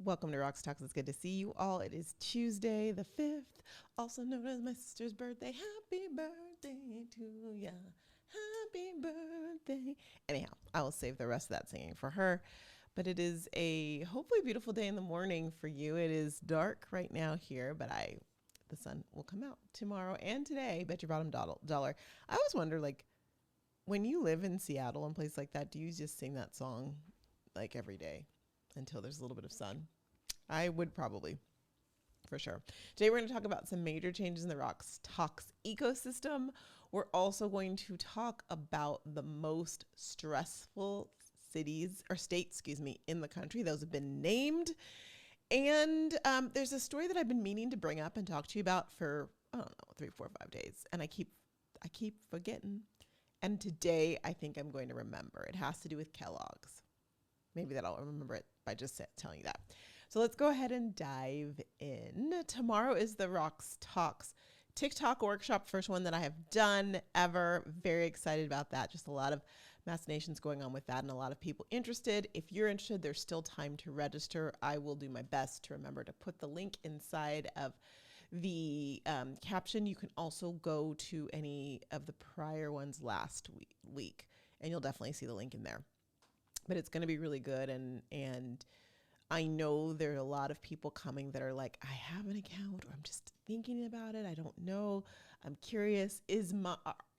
Welcome to Rocks Talks. It's good to see you all. It is Tuesday the 5th, also known as my sister's birthday. Happy birthday to ya. Happy birthday. Anyhow, I will save the rest of that singing for her. But it is a hopefully beautiful day in the morning for you. It is dark right now here, but the sun will come out tomorrow and today. Bet your bottom dollar. I always wonder, like, when you live in Seattle and places like that, do you just sing that song like every day until there's a little bit of sun? I would probably, for sure. Today we're going to talk about some major changes in the Rocks Talks ecosystem. We're also going to talk about the most stressful cities or states, in the country. Those have been named. And there's a story that I've been meaning to bring up and talk to you about for, I don't know, 3, 4, 5 days. And I keep forgetting. And today I think I'm going to remember. It has to do with Kellogg's. Maybe that I'll remember it by just telling you that. So let's go ahead and dive in. Tomorrow is the Rocks Talks TikTok workshop, first one that I have done ever. Very excited about that. Just a lot of machinations going on with that and a lot of people interested. If you're interested, there's still time to register. I will do my best to remember to put the link inside of the caption. You can also go to any of the prior ones last week and you'll definitely see the link in there. But it's going to be really good. And I know there are a lot of people coming that are like, I have an account, or I'm just thinking about it. I don't know. I'm curious. Is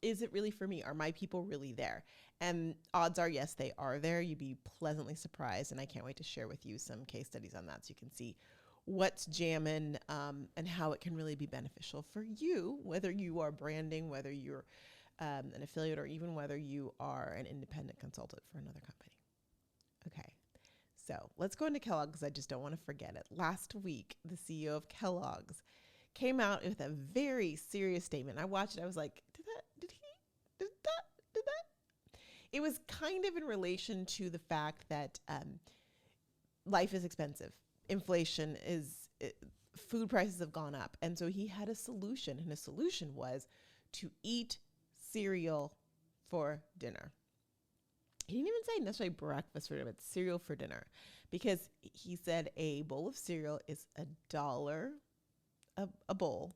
it really for me? Are my people really there? And odds are, yes, they are there. You'd be pleasantly surprised. And I can't wait to share with you some case studies on that so you can see what's jamming and how it can really be beneficial for you, whether you are branding, whether you're an affiliate, or even whether you are an independent consultant for another company. Okay. So let's go into Kellogg because I just don't want to forget it. Last week, the CEO of Kellogg's came out with a very serious statement. I watched it. I was like, did that? It was kind of in relation to the fact that life is expensive. Inflation food prices have gone up. And so he had a solution. And his solution was to eat cereal for dinner. He didn't even say necessarily breakfast for dinner, but cereal for dinner, because he said a bowl of cereal is $1 a bowl.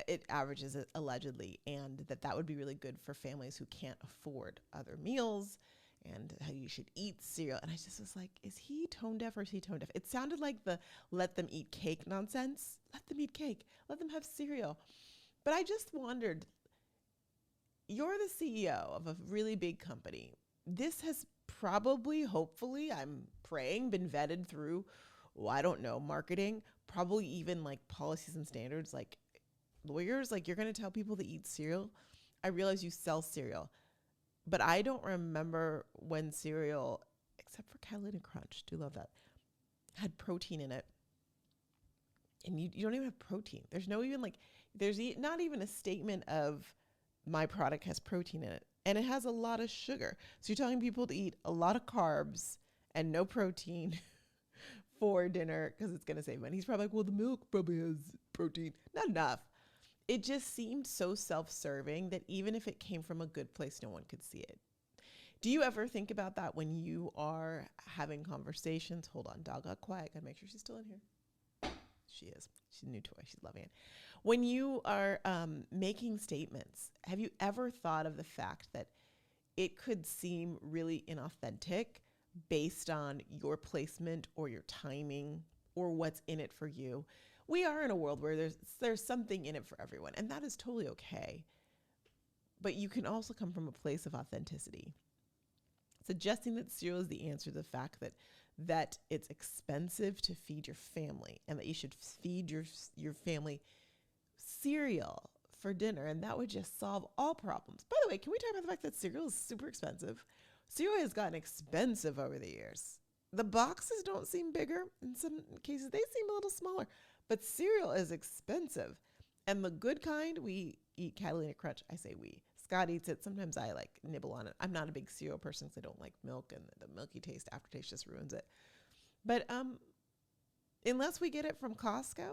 It averages it allegedly, and that would be really good for families who can't afford other meals, and how you should eat cereal. And I just was like, is he tone deaf or is he tone deaf? It sounded like the let them eat cake nonsense. Let them eat cake. Let them have cereal. But I just wondered, you're the CEO of a really big company. This has probably, hopefully, I'm praying, been vetted through, I don't know, marketing, probably even like policies and standards, like lawyers. Like, you're going to tell people to eat cereal. I realize you sell cereal, but I don't remember when cereal, except for Catalina Crunch, do love that, had protein in it. And you don't even have protein. There's no even there's not even a statement of my product has protein in it. And it has a lot of sugar. So you're telling people to eat a lot of carbs and no protein for dinner because it's going to save money. He's probably like, well, the milk probably has protein. Not enough. It just seemed so self-serving that even if it came from a good place, no one could see it. Do you ever think about that when you are having conversations? Hold on, dog got quiet. Gotta make sure she's still in here. She is. She's a new toy. She's loving it. When you are making statements, have you ever thought of the fact that it could seem really inauthentic based on your placement or your timing or what's in it for you? We are in a world where there's something in it for everyone, and that is totally okay. But you can also come from a place of authenticity. Suggesting that cereal is the answer to the fact that it's expensive to feed your family and that you should feed your family cereal for dinner, and that would just solve all problems. By the way, can we talk about the fact that cereal is super expensive? Cereal has gotten expensive over the years. The boxes don't seem bigger. In some cases, they seem a little smaller, but cereal is expensive. And the good kind, we eat Catalina Crunch. I say we. Scott eats it. Sometimes I nibble on it. I'm not a big cereal person because I don't like milk, and the milky aftertaste just ruins it. But unless we get it from Costco,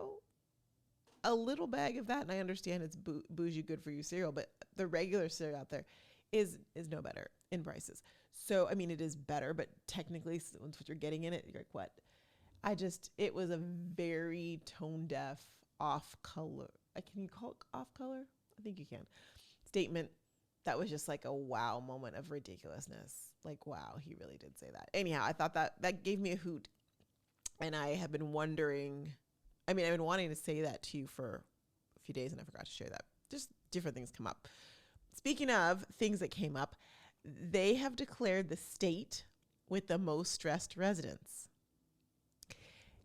a little bag of that, and I understand it's bougie good for you cereal, but the regular cereal out there is no better in prices. So, I mean, it is better, but technically, once what you're getting in it, you're like, what? it was a very tone deaf, off color. Can you call it off color? I think you can. Statement that was just like a wow moment of ridiculousness. Like, wow, he really did say that. Anyhow, I thought that gave me a hoot. And I have been wondering, I've been wanting to say that to you for a few days and I forgot to share that. Just different things come up. Speaking of things that came up, they have declared the state with the most stressed residents.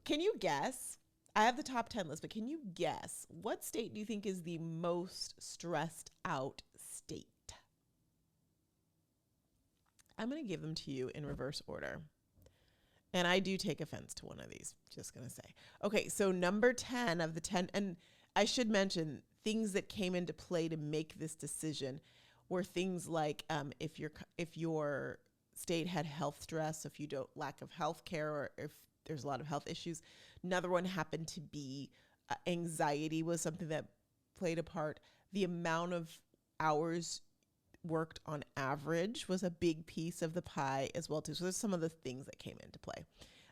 Can you guess? I have the top 10 list, but can you guess what state do you think is the most stressed out state? I'm going to give them to you in reverse order. And I do take offense to one of these, just going to say. Okay, so number 10 of the 10, and I should mention things that came into play to make this decision were things like if your state had health stress, if you don't lack of health care, or if there's a lot of health issues. Another one happened to be anxiety was something that played a part. The amount of hours worked on average was a big piece of the pie as well too. So there's some of the things that came into play.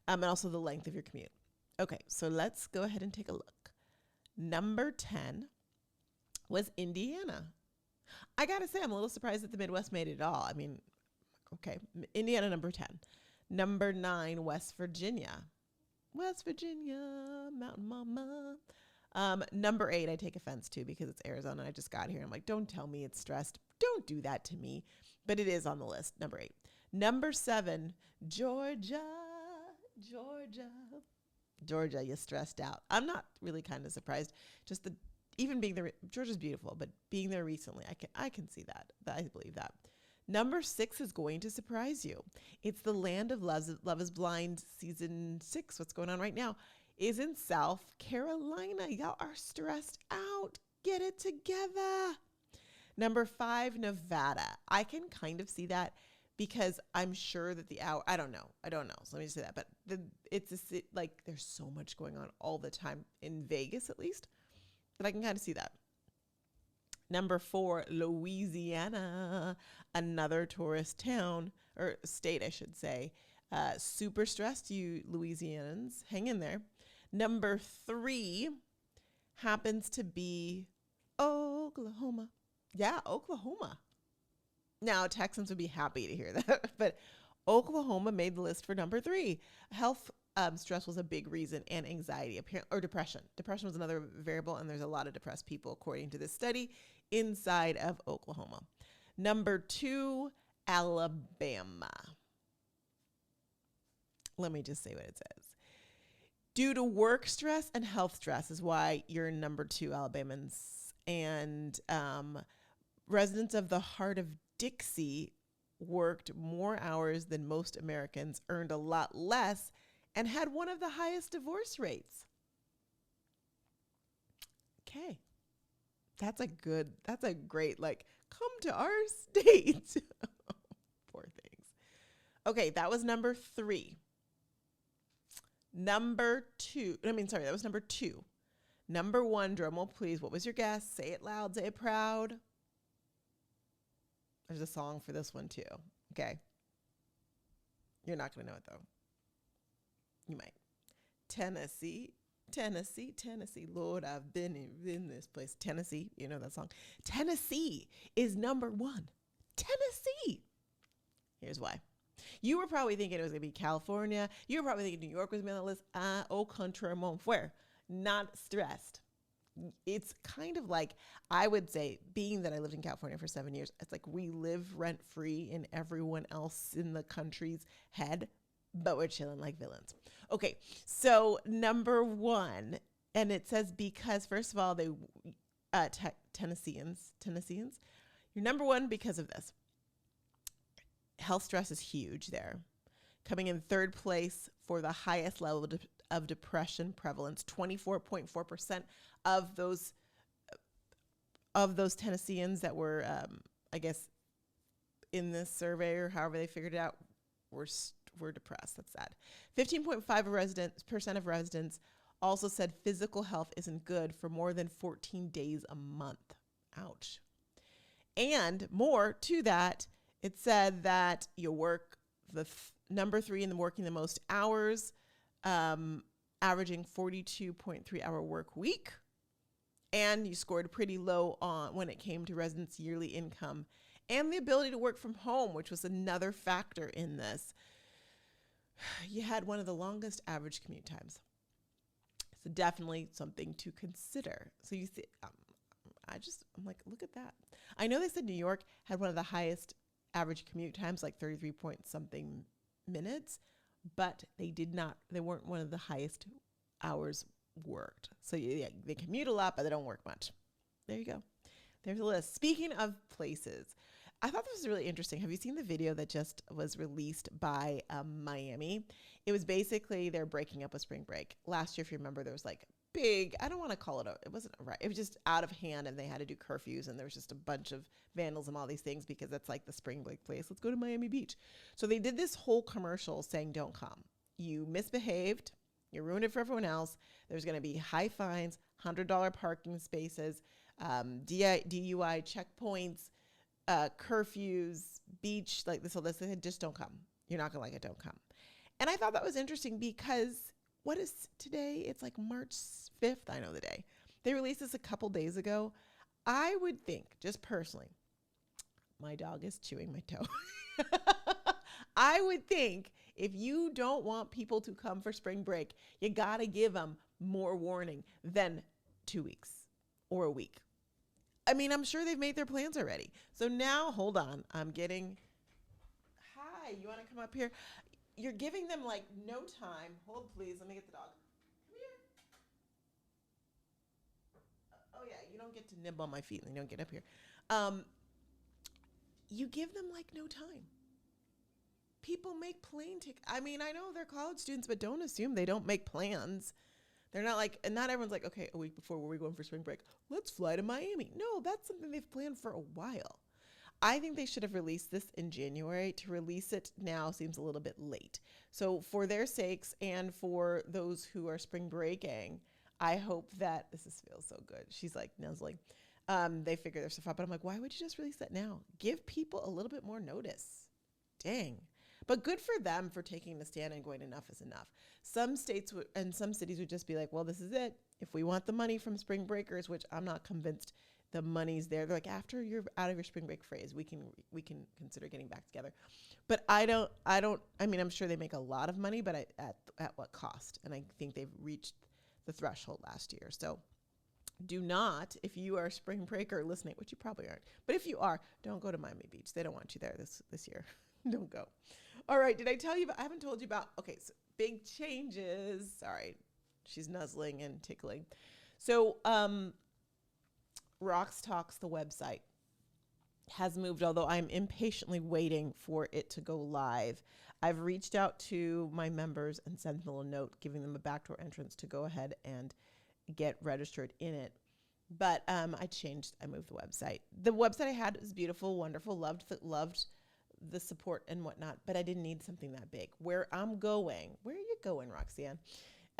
And also the length of your commute. Okay, so let's go ahead and take a look. Number 10 was Indiana. I gotta say, I'm a little surprised that the Midwest made it at all. Okay, Indiana number 10. Number 9, West Virginia. West Virginia, Mountain Mama. Number 8, I take offense to because it's Arizona. I just got here. I'm like, don't tell me it's stressed. Don't do that to me. But it is on the list, number 8. Number 7, Georgia. Georgia, you're stressed out. I'm not really kind of surprised. Just even being there, Georgia's beautiful, but being there recently, I can see that. I believe that. Number 6 is going to surprise you. It's the land of Love is Blind season 6. What's going on right now is in South Carolina. Y'all are stressed out. Get it together. Number 5, Nevada. I can kind of see that because I'm sure that the hour, I don't know. So let me just say that. But there's so much going on all the time in Vegas, at least, that I can kind of see that. Number 4, Louisiana, another tourist town, or state, I should say. Super stressed, you Louisianans. Hang in there. Number 3 happens to be Oklahoma. Yeah, Oklahoma. Now, Texans would be happy to hear that, but Oklahoma made the list for number 3. Health stress was a big reason, and anxiety, or depression. Depression was another variable, and there's a lot of depressed people, according to this study, inside of Oklahoma. Number 2, Alabama. Let me just say what it says. Due to work stress and health stress is why you're number 2, Alabamans. And residents of the heart of Dixie worked more hours than most Americans, earned a lot less, and had one of the highest divorce rates. Okay. That's a great, come to our state. Poor things. Okay, that was number 3. That was number 2. Number 1, drumroll please. What was your guess? Say it loud, say it proud. There's a song for this one too. Okay. You're not going to know it though. You might. Tennessee. Lord, I've been in this place. Tennessee. You know that song. Tennessee is number 1. Tennessee. Here's why. You were probably thinking it was going to be California. You were probably thinking New York was going to be on the list. Au contraire, mon frère. Not stressed. It's kind of like, I would say, being that I lived in California for 7 years, it's like we live rent free in everyone else in the country's head, but we're chilling like villains. Okay, so number 1, and it says because, first of all, they Tennesseans, you're number 1 because of this. Health stress is huge there. Coming in 3rd place for the highest level of depression prevalence, 24.4% of those Tennesseans that were, in this survey or however they figured it out, were depressed. That's sad. 15.5% of residents also said physical health isn't good for more than 14 days a month. Ouch. And more to that, it said that you work number 3 in the working the most hours. averaging 42.3-hour work week. And you scored pretty low on when it came to residents' yearly income and the ability to work from home, which was another factor in this. You had one of the longest average commute times. So definitely something to consider. So you see, I'm like, look at that. I know they said New York had one of the highest average commute times, like 33 point something minutes, but they weren't one of the highest hours worked. So yeah, they commute a lot, but they don't work much. There you go. There's a list. Speaking of places, I thought this was really interesting. Have you seen the video that just was released by Miami? It was basically they're breaking up with spring break. Last year, if you remember, there was like big, I don't want to call it, it wasn't right. It was just out of hand and they had to do curfews and there was just a bunch of vandalism, all these things because that's like the spring break place. Let's go to Miami Beach. So they did this whole commercial saying, don't come. You misbehaved. You ruined it for everyone else. There's going to be high fines, $100 parking spaces, DUI checkpoints, curfews, beach, like this, all this. They said, just don't come. You're not going to like it. Don't come. And I thought that was interesting because what is today? It's like March 5th. I know the day. They released this a couple days ago. I would think, just personally, my dog is chewing my toe. I would think if you don't want people to come for spring break, you got to give them more warning than 2 weeks or a week. I mean, I'm sure they've made their plans already. So now, hold on. I'm getting, hi, you want to come up here? You're giving them like no time. Hold, please. Let me get the dog. Come here. Oh, yeah. You don't get to nibble on my feet and you don't get up here. You give them like no time. People make plane tickets. I mean, I know they're college students, but don't assume they don't make plans. They're not like, and not everyone's like, okay, a week before, where are we going for spring break? Let's fly to Miami. No, that's something they've planned for a while. I think they should have released this in January. To release it now seems a little bit late. So for their sakes and for those who are spring breaking, I hope that, feels so good. She's like nuzzling. They figure their stuff out, but I'm like, why would you just release that now? Give people a little bit more notice. Dang. But good for them for taking the stand and going, enough is enough. Some states and some cities would just be like, well, this is it. If we want the money from spring breakers, which I'm not convinced the money's there. They're like, after you're out of your spring break phase, we can consider getting back together. But I mean, I'm sure they make a lot of money, but at what cost? And I think they've reached the threshold last year. So do not, if you are a spring breaker listening, which you probably aren't, but if you are, don't go to Miami Beach. They don't want you there this year. Don't go. All right. Did I tell you about, I haven't told you about, okay, so big changes. Sorry. She's nuzzling and tickling. So, Rocks Talks, the website, has moved, although I'm impatiently waiting for it to go live. I've reached out to my members and sent them a note, giving them a backdoor entrance to go ahead and get registered in it. But I moved the website. The website I had was beautiful, wonderful, loved the support and whatnot, but I didn't need something that big. Where are you going, Roxanne?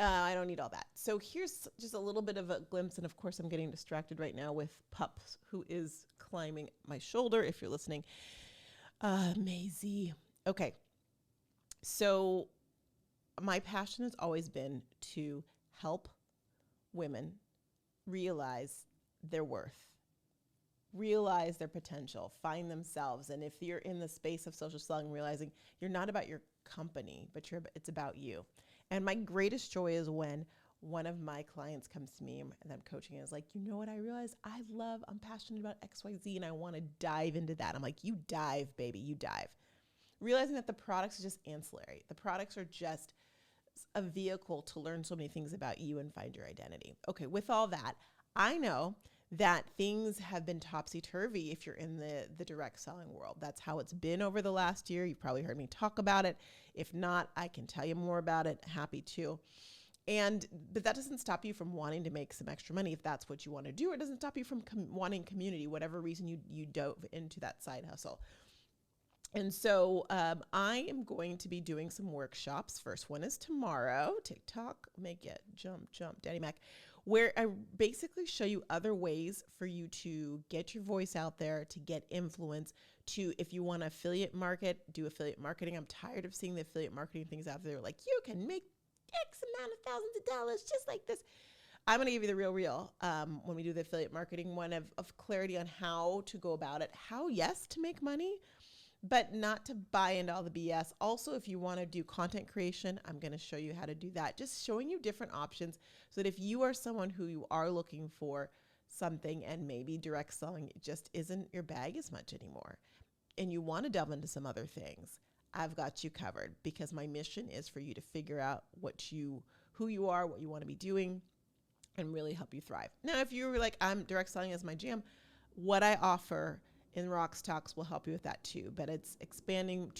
I don't need all that. So here's just a little bit of a glimpse. And of course, I'm getting distracted right now with Pups, who is climbing my shoulder, if you're listening. Maisie. Okay. So my passion has always been to help women realize their worth, realize their potential, find themselves. And if you're in the space of social selling, realizing you're not about your company, but it's about you. And my greatest joy is when one of my clients comes to me and I'm coaching and is like, you know what I realize? I'm passionate about XYZ and I want to dive into that. I'm like, you dive, baby, you dive. Realizing that the products are just ancillary. The products are just a vehicle to learn so many things about you and find your identity. Okay, with all that, I know that things have been topsy-turvy if you're in the direct selling world. That's how it's been over the last year. You've probably heard me talk about it. If not, I can tell you more about it. Happy to. But that doesn't stop you from wanting to make some extra money if that's what you want to do. It doesn't stop you from wanting community, whatever reason you dove into that side hustle. And so I am going to be doing some workshops. First one is tomorrow. TikTok, make it jump, Daddy Mac, where I basically show you other ways for you to get your voice out there, to get influence, to, if you want to affiliate market, do affiliate marketing. I'm tired of seeing the affiliate marketing things out there. Like, you can make X amount of thousands of dollars, just like this. I'm going to give you the real when we do the affiliate marketing one of clarity on how to go about it. How, yes, to make money, but not to buy into all the BS. Also, if you want to do content creation, I'm going to show you how to do that. Just showing you different options so that if you are someone who you are looking for something and maybe direct selling just isn't your bag as much anymore and you want to delve into some other things, I've got you covered because my mission is for you to figure out who you are, what you want to be doing, and really help you thrive. Now, if you're like, I'm direct selling as my jam, what I offer in Rocks Talks will help you with that too. But it's expanding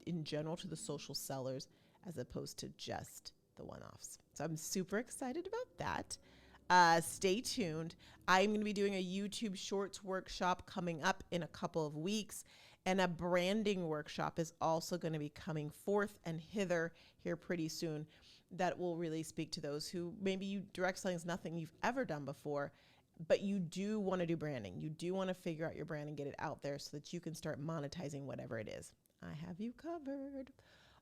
in general, to the social sellers as opposed to just the one-offs. So I'm super excited about that. Stay tuned. I'm going to be doing a YouTube Shorts workshop coming up in a couple of weeks. And a branding workshop is also going to be coming forth and hither here pretty soon. That will really speak to those who maybe direct selling is nothing you've ever done before, but you do want to do branding. You do want to figure out your brand and get it out there so that you can start monetizing whatever it is. I have you covered.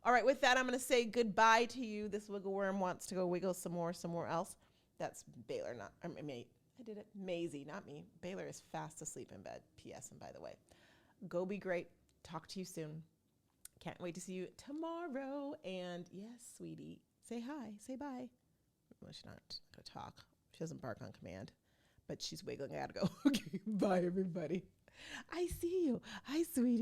All right, with that, I'm going to say goodbye to you. This wiggle worm wants to go wiggle some more somewhere else. That's Baylor, not me. I did it. Maisie, not me. Baylor is fast asleep in bed. P.S. And by the way, go be great. Talk to you soon. Can't wait to see you tomorrow. And yes, sweetie, say hi, say bye. Well, she's not going to talk. She doesn't bark on command, but she's wiggling. I got to go. Okay, bye, everybody. I see you. Hi, sweetie.